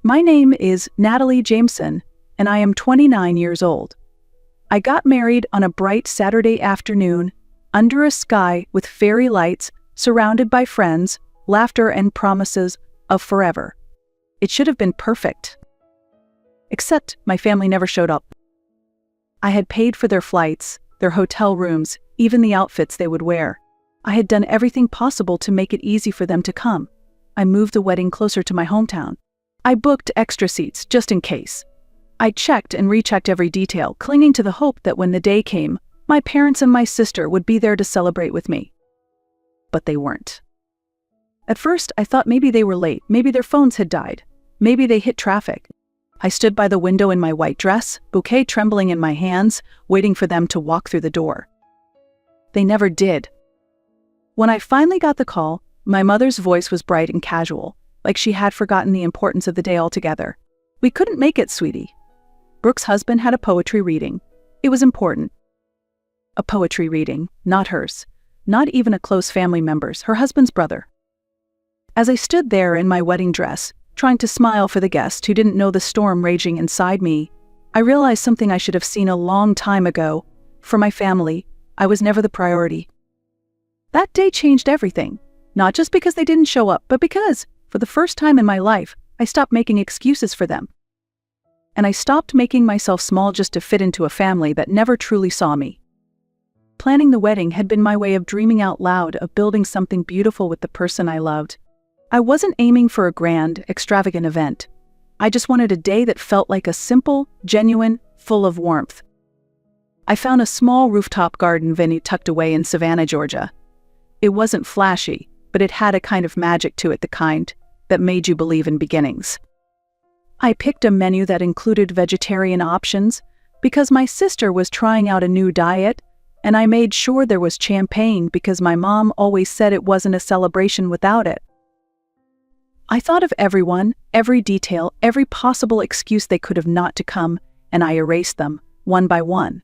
My name is Natalie Jameson, and I am 29 years old. I got married on a bright Saturday afternoon, under a sky with fairy lights, surrounded by friends, laughter, and promises of forever. It should have been perfect. Except my family never showed up. I had paid for their flights, their hotel rooms, even the outfits they would wear. I had done everything possible to make it easy for them to come. I moved the wedding closer to my hometown. I booked extra seats just in case. I checked and rechecked every detail, clinging to the hope that when the day came, my parents and my sister would be there to celebrate with me. But they weren't. At first, I thought maybe they were late, maybe their phones had died, maybe they hit traffic. I stood by the window in my white dress, bouquet trembling in my hands, waiting for them to walk through the door. They never did. When I finally got the call, my mother's voice was bright and casual, like she had forgotten the importance of the day altogether. "We couldn't make it, sweetie. Brooke's husband had a poetry reading. It was important." A poetry reading, not hers. Not even a close family member's, her husband's brother. As I stood there in my wedding dress, trying to smile for the guest who didn't know the storm raging inside me, I realized something I should have seen a long time ago. For my family, I was never the priority. That day changed everything, not just because they didn't show up, but because, for the first time in my life, I stopped making excuses for them. And I stopped making myself small just to fit into a family that never truly saw me. Planning the wedding had been my way of dreaming out loud, of building something beautiful with the person I loved. I wasn't aiming for a grand, extravagant event. I just wanted a day that felt like a simple, genuine, full of warmth. I found a small rooftop garden venue tucked away in Savannah, Georgia. It wasn't flashy, but it had a kind of magic to it, the kind that made you believe in beginnings. I picked a menu that included vegetarian options because my sister was trying out a new diet, and I made sure there was champagne because my mom always said it wasn't a celebration without it. I thought of everyone, every detail, every possible excuse they could have not to come, and I erased them, one by one.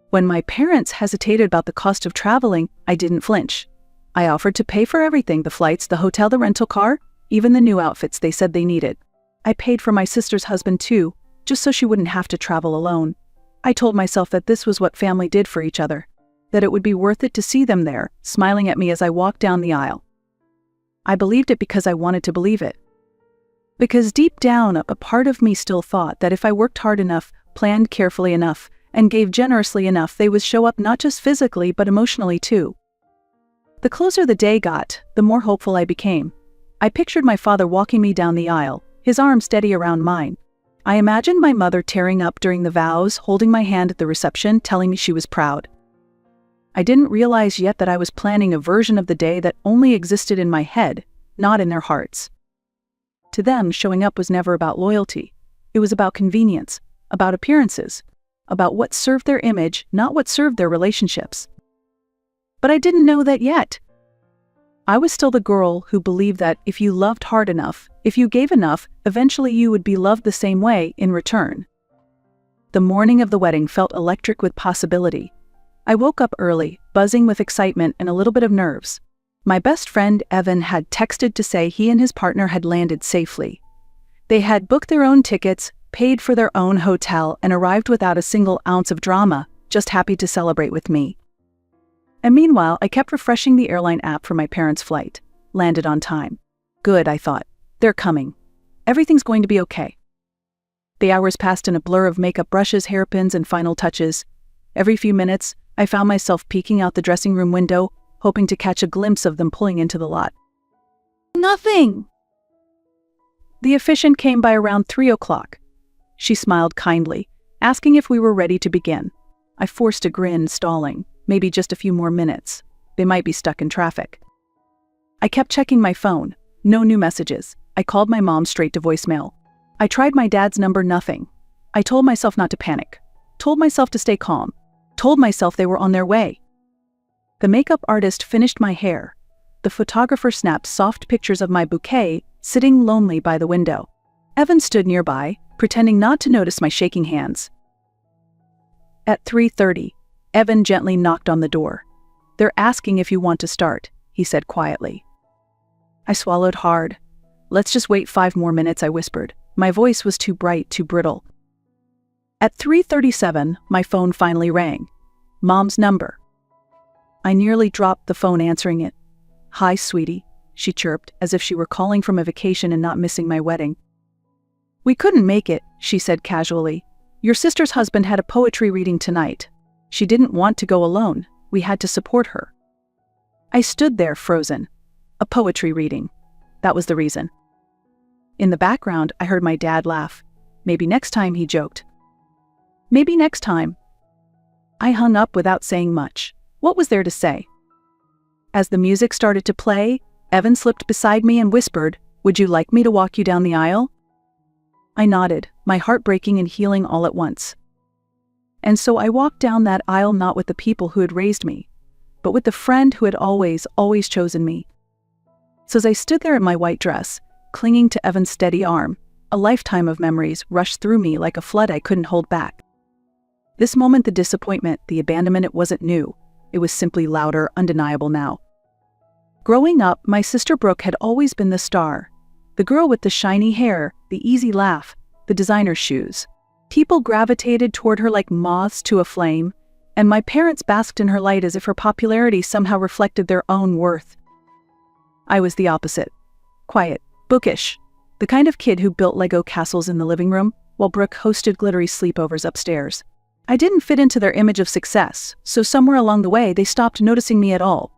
When my parents hesitated about the cost of traveling, I didn't flinch. I offered to pay for everything, the flights, the hotel, the rental car, even the new outfits they said they needed. I paid for my sister's husband too, just so she wouldn't have to travel alone. I told myself that this was what family did for each other, that it would be worth it to see them there, smiling at me as I walked down the aisle. I believed it because I wanted to believe it. Because deep down, a part of me still thought that if I worked hard enough, planned carefully enough, and gave generously enough, they would show up not just physically but emotionally too. The closer the day got, the more hopeful I became. I pictured my father walking me down the aisle, his arm steady around mine. I imagined my mother tearing up during the vows, holding my hand at the reception, telling me she was proud. I didn't realize yet that I was planning a version of the day that only existed in my head, not in their hearts. To them, showing up was never about loyalty. It was about convenience, about appearances, about what served their image, not what served their relationships. But I didn't know that yet. I was still the girl who believed that if you loved hard enough, if you gave enough, eventually you would be loved the same way in return. The morning of the wedding felt electric with possibility. I woke up early, buzzing with excitement and a little bit of nerves. My best friend, Evan, had texted to say he and his partner had landed safely. They had booked their own tickets, paid for their own hotel, and arrived without a single ounce of drama, just happy to celebrate with me. And meanwhile, I kept refreshing the airline app for my parents' flight. Landed on time. Good, I thought. They're coming. Everything's going to be okay. The hours passed in a blur of makeup brushes, hairpins, and final touches. Every few minutes, I found myself peeking out the dressing room window, hoping to catch a glimpse of them pulling into the lot. Nothing! The officiant came by around 3 o'clock. She smiled kindly, asking if we were ready to begin. I forced a grin, stalling. Maybe just a few more minutes. They might be stuck in traffic. I kept checking my phone. No new messages. I called my mom straight to voicemail. I tried my dad's number, nothing. I told myself not to panic. Told myself to stay calm. Told myself they were on their way. The makeup artist finished my hair. The photographer snapped soft pictures of my bouquet, sitting lonely by the window. Evan stood nearby, pretending not to notice my shaking hands. At 3:30, Evan gently knocked on the door. "They're asking if you want to start," he said quietly. I swallowed hard. Let's just wait 5 more minutes, I whispered. My voice was too bright, too brittle. At 3:37, my phone finally rang. Mom's number. I nearly dropped the phone answering it. "Hi, sweetie," she chirped, as if she were calling from a vacation and not missing my wedding. "We couldn't make it," she said casually. "Your sister's husband had a poetry reading tonight. She didn't want to go alone. We had to support her." I stood there frozen. A poetry reading. That was the reason. In the background, I heard my dad laugh. "Maybe next time," he joked. "Maybe next time." I hung up without saying much. What was there to say? As the music started to play, Evan slipped beside me and whispered, "Would you like me to walk you down the aisle?" I nodded, my heart breaking and healing all at once. And so I walked down that aisle, not with the people who had raised me, but with the friend who had always chosen me. So as I stood there in my white dress, clinging to Evan's steady arm, a lifetime of memories rushed through me like a flood I couldn't hold back. This moment, the disappointment, the abandonment, it wasn't new. It was simply louder, undeniable now. Growing up, my sister Brooke had always been the star. The girl with the shiny hair, the easy laugh, the designer shoes. People gravitated toward her like moths to a flame, and my parents basked in her light as if her popularity somehow reflected their own worth. I was the opposite. Quiet, bookish, the kind of kid who built Lego castles in the living room, while Brooke hosted glittery sleepovers upstairs. I didn't fit into their image of success, so somewhere along the way they stopped noticing me at all.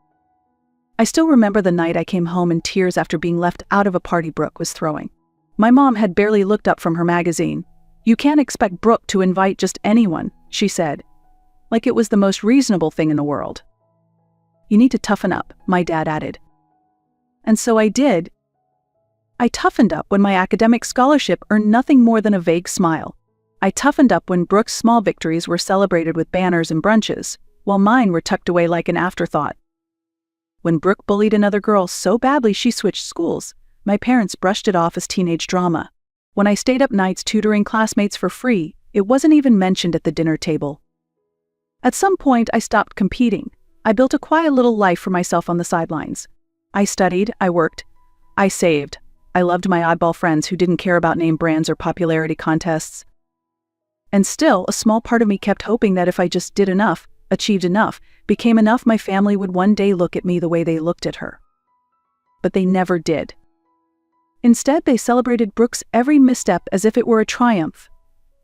I still remember the night I came home in tears after being left out of a party Brooke was throwing. My mom had barely looked up from her magazine. "You can't expect Brooke to invite just anyone," she said, like it was the most reasonable thing in the world. "You need to toughen up," my dad added. And so I did. I toughened up when my academic scholarship earned nothing more than a vague smile. I toughened up when Brooke's small victories were celebrated with banners and brunches, while mine were tucked away like an afterthought. When Brooke bullied another girl so badly she switched schools, my parents brushed it off as teenage drama. When I stayed up nights tutoring classmates for free, it wasn't even mentioned at the dinner table. At some point, I stopped competing. I built a quiet little life for myself on the sidelines. I studied, I worked, I saved. I loved my oddball friends who didn't care about name brands or popularity contests. And still, a small part of me kept hoping that if I just did enough, achieved enough, became enough, my family would one day look at me the way they looked at her. But they never did. Instead, they celebrated Brooke's every misstep as if it were a triumph.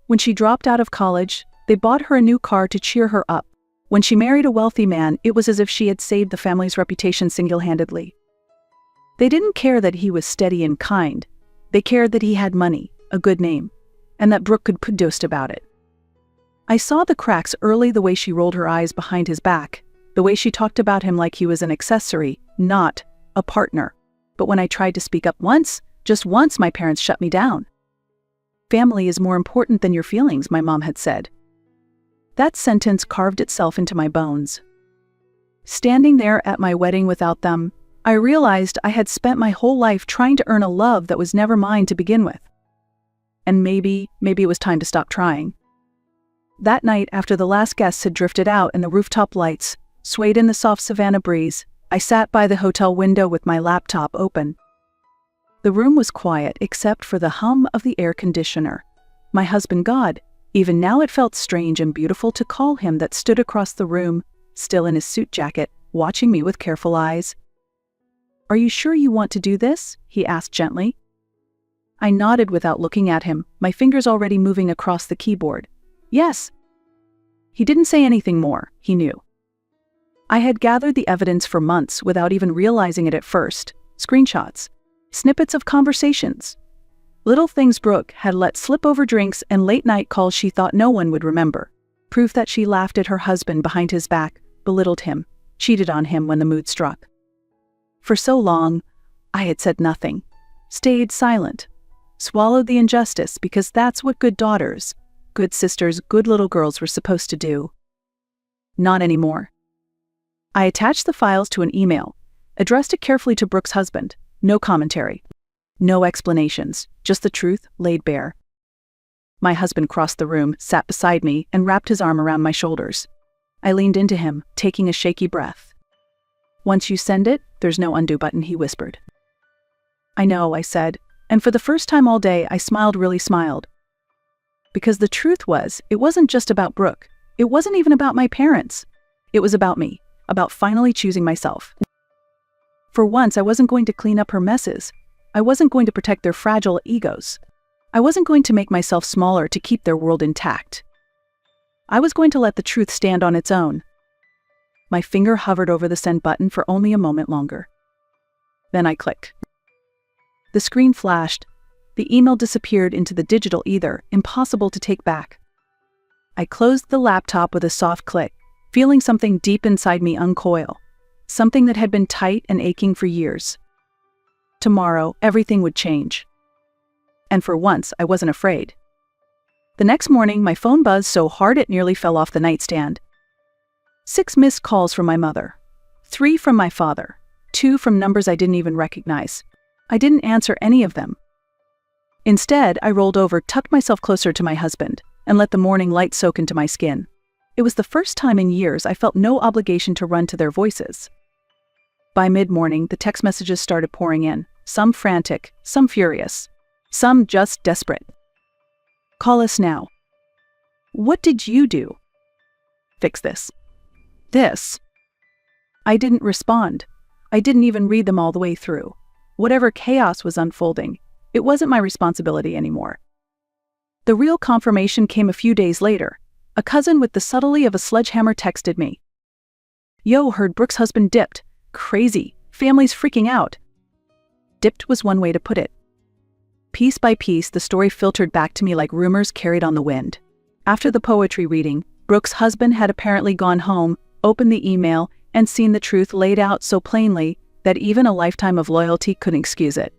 When she dropped out of college, they bought her a new car to cheer her up. When she married a wealthy man, it was as if she had saved the family's reputation single-handedly. They didn't care that he was steady and kind. They cared that he had money, a good name, and that Brooke could boast about it. I saw the cracks early, the way she rolled her eyes behind his back, the way she talked about him like he was an accessory, not a partner. But when I tried to speak up once, just once, my parents shut me down. "Family is more important than your feelings," my mom had said. That sentence carved itself into my bones. Standing there at my wedding without them, I realized I had spent my whole life trying to earn a love that was never mine to begin with. And maybe it was time to stop trying. That night, after the last guests had drifted out and the rooftop lights swayed in the soft Savannah breeze, I sat by the hotel window with my laptop open. The room was quiet except for the hum of the air conditioner. My husband, God, even now it felt strange and beautiful to call him, that stood across the room, still in his suit jacket, watching me with careful eyes. "Are you sure you want to do this?" he asked gently. I nodded without looking at him, my fingers already moving across the keyboard. "Yes." He didn't say anything more, he knew. I had gathered the evidence for months without even realizing it at first. Screenshots, snippets of conversations, little things Brooke had let slip over drinks and late-night calls she thought no one would remember. Proof that she laughed at her husband behind his back, belittled him, cheated on him when the mood struck. For so long, I had said nothing, stayed silent, swallowed the injustice, because that's what good daughters, good sisters, good little girls were supposed to do. Not anymore. I attached the files to an email, addressed it carefully to Brooke's husband. No commentary, no explanations, just the truth laid bare. My husband crossed the room, sat beside me, and wrapped his arm around my shoulders. I leaned into him, taking a shaky breath. "Once you send it, there's no undo button," he whispered. "I know," I said, And for the first time all day, I really smiled. Because the truth was, it wasn't just about Brooke. It wasn't even about my parents. It was about me, about finally choosing myself. For once, I wasn't going to clean up her messes. I wasn't going to protect their fragile egos. I wasn't going to make myself smaller to keep their world intact. I was going to let the truth stand on its own. My finger hovered over the send button for only a moment longer. Then I clicked. The screen flashed. The email disappeared into the digital ether, impossible to take back. I closed the laptop with a soft click, feeling something deep inside me uncoil, something that had been tight and aching for years. Tomorrow, everything would change. And for once, I wasn't afraid. The next morning, my phone buzzed so hard it nearly fell off the nightstand. 6 missed calls from my mother, 3 from my father, 2 from numbers I didn't even recognize. I didn't answer any of them. Instead, I rolled over, tucked myself closer to my husband, and let the morning light soak into my skin. It was the first time in years I felt no obligation to run to their voices. By mid-morning, the text messages started pouring in, some frantic, some furious, some just desperate. Call us now. What did you do? Fix this. This. I didn't respond. I didn't even read them all the way through. Whatever chaos was unfolding, it wasn't my responsibility anymore. The real confirmation came a few days later. A cousin with the subtlety of a sledgehammer texted me. Yo, heard Brooke's husband dipped. Crazy. Family's freaking out. Dipped was one way to put it. Piece by piece, the story filtered back to me like rumors carried on the wind. After the poetry reading, Brooke's husband had apparently gone home, opened the email, and seen the truth laid out so plainly that even a lifetime of loyalty couldn't excuse it.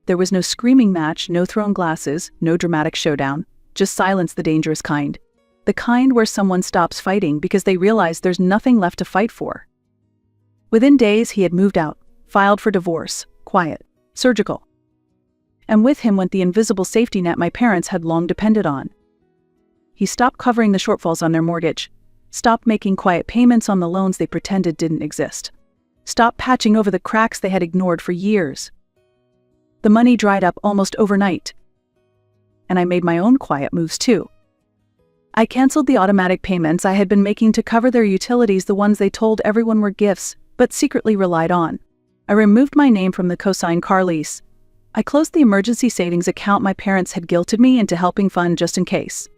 There was no screaming match, no thrown glasses, no dramatic showdown, just silence, the dangerous kind. The kind where someone stops fighting because they realize there's nothing left to fight for. Within days, he had moved out, filed for divorce, quiet, surgical. And with him went the invisible safety net my parents had long depended on. He stopped covering the shortfalls on their mortgage, stopped making quiet payments on the loans they pretended didn't exist, stopped patching over the cracks they had ignored for years. The money dried up almost overnight. And I made my own quiet moves too. I canceled the automatic payments I had been making to cover their utilities, the ones they told everyone were gifts, but secretly relied on. I removed my name from the co-signed car lease. I closed the emergency savings account my parents had guilted me into helping fund just in case.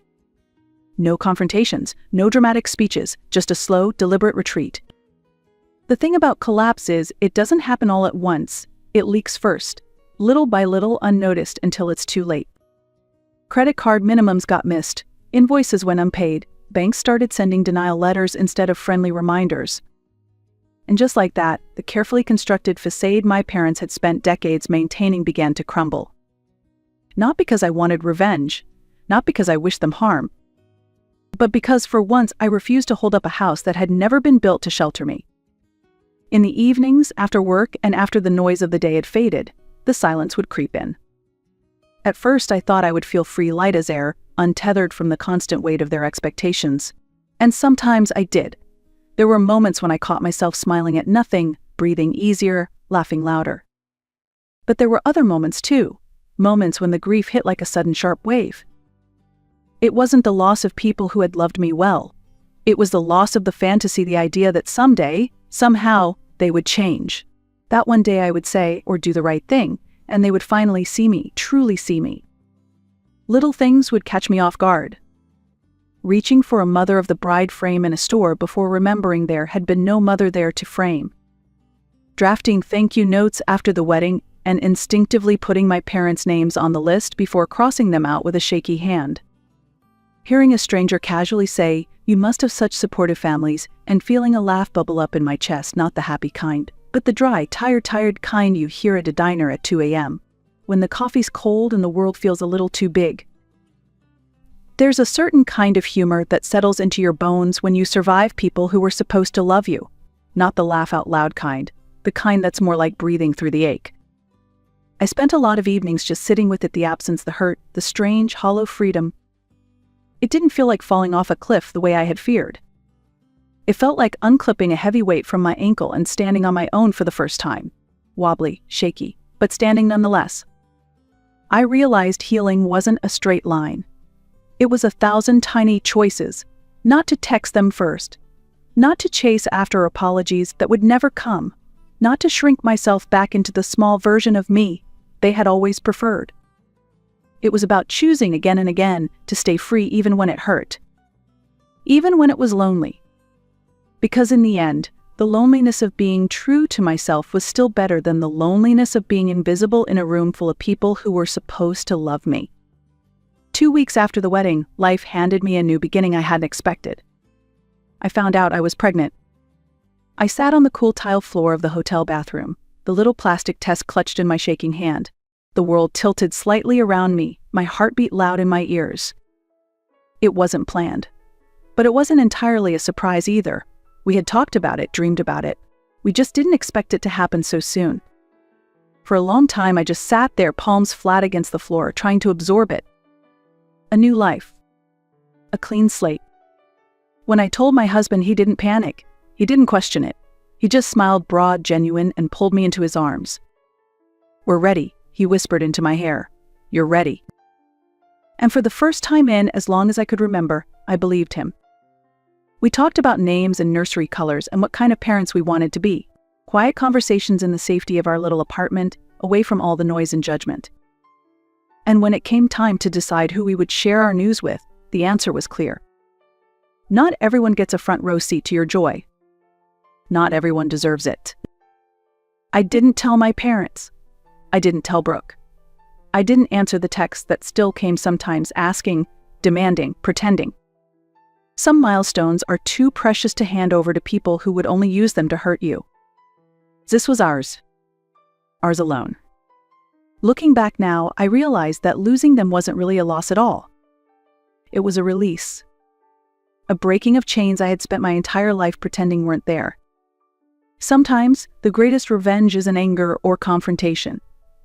No confrontations, no dramatic speeches, just a slow, deliberate retreat. The thing about collapse is, it doesn't happen all at once. It leaks first, little by little, unnoticed until it's too late. Credit card minimums got missed, invoices went unpaid, banks started sending denial letters instead of friendly reminders. And just like that, the carefully constructed facade my parents had spent decades maintaining began to crumble. Not because I wanted revenge, not because I wished them harm, but because for once I refused to hold up a house that had never been built to shelter me. In the evenings, after work and after the noise of the day had faded, the silence would creep in. At first I thought I would feel free, light as air, untethered from the constant weight of their expectations. And sometimes I did. There were moments when I caught myself smiling at nothing, breathing easier, laughing louder. But there were other moments too, moments when the grief hit like a sudden sharp wave. It wasn't the loss of people who had loved me well. It was the loss of the fantasy, the idea that someday, somehow, they would change. That one day I would say or do the right thing, and they would finally see me, truly see me. Little things would catch me off guard. Reaching for a mother of the bride frame in a store before remembering there had been no mother there to frame. Drafting thank you notes after the wedding and instinctively putting my parents' names on the list before crossing them out with a shaky hand. Hearing a stranger casually say, "You must have such supportive families," and feeling a laugh bubble up in my chest, not the happy kind, but the dry, tired kind you hear at a diner at 2 a.m. when the coffee's cold and the world feels a little too big. There's a certain kind of humor that settles into your bones when you survive people who were supposed to love you, not the laugh out loud kind, the kind that's more like breathing through the ache. I spent a lot of evenings just sitting with it, the absence, the hurt, the strange, hollow freedom. It didn't feel like falling off a cliff the way I had feared. It felt like unclipping a heavy weight from my ankle and standing on my own for the first time. Wobbly, shaky, but standing nonetheless. I realized healing wasn't a straight line. It was 1,000 tiny choices, not to text them first, not to chase after apologies that would never come, not to shrink myself back into the small version of me they had always preferred. It was about choosing again and again to stay free even when it hurt, even when it was lonely. Because in the end, the loneliness of being true to myself was still better than the loneliness of being invisible in a room full of people who were supposed to love me. 2 weeks after the wedding, life handed me a new beginning I hadn't expected. I found out I was pregnant. I sat on the cool tile floor of the hotel bathroom, the little plastic test clutched in my shaking hand. The world tilted slightly around me, my heartbeat loud in my ears. It wasn't planned. But it wasn't entirely a surprise either. We had talked about it, dreamed about it. We just didn't expect it to happen so soon. For a long time, I just sat there, palms flat against the floor, trying to absorb it. A new life. A clean slate. When I told my husband, he didn't panic. He didn't question it. He just smiled broad, genuine, and pulled me into his arms. "We're ready," he whispered into my hair. "You're ready." And for the first time in as long as I could remember, I believed him. We talked about names and nursery colors and what kind of parents we wanted to be. Quiet conversations in the safety of our little apartment, away from all the noise and judgment. And when it came time to decide who we would share our news with, the answer was clear. Not everyone gets a front row seat to your joy. Not everyone deserves it. I didn't tell my parents. I didn't tell Brooke. I didn't answer the texts that still came sometimes, asking, demanding, pretending. Some milestones are too precious to hand over to people who would only use them to hurt you. This was ours. Ours alone. Looking back now, I realized that losing them wasn't really a loss at all. It was a release. A breaking of chains I had spent my entire life pretending weren't there. Sometimes, the greatest revenge isn't anger or confrontation.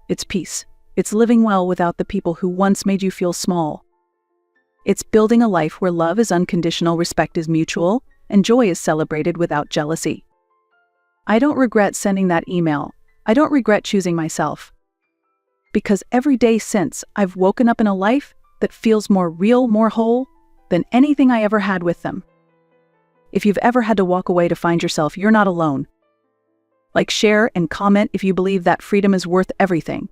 It's peace. It's living well without the people who once made you feel small. It's building a life where love is unconditional, respect is mutual, and joy is celebrated without jealousy. I don't regret sending that email. I don't regret choosing myself. Because every day since, I've woken up in a life that feels more real, more whole, than anything I ever had with them. If you've ever had to walk away to find yourself, you're not alone. Like, share, and comment if you believe that freedom is worth everything.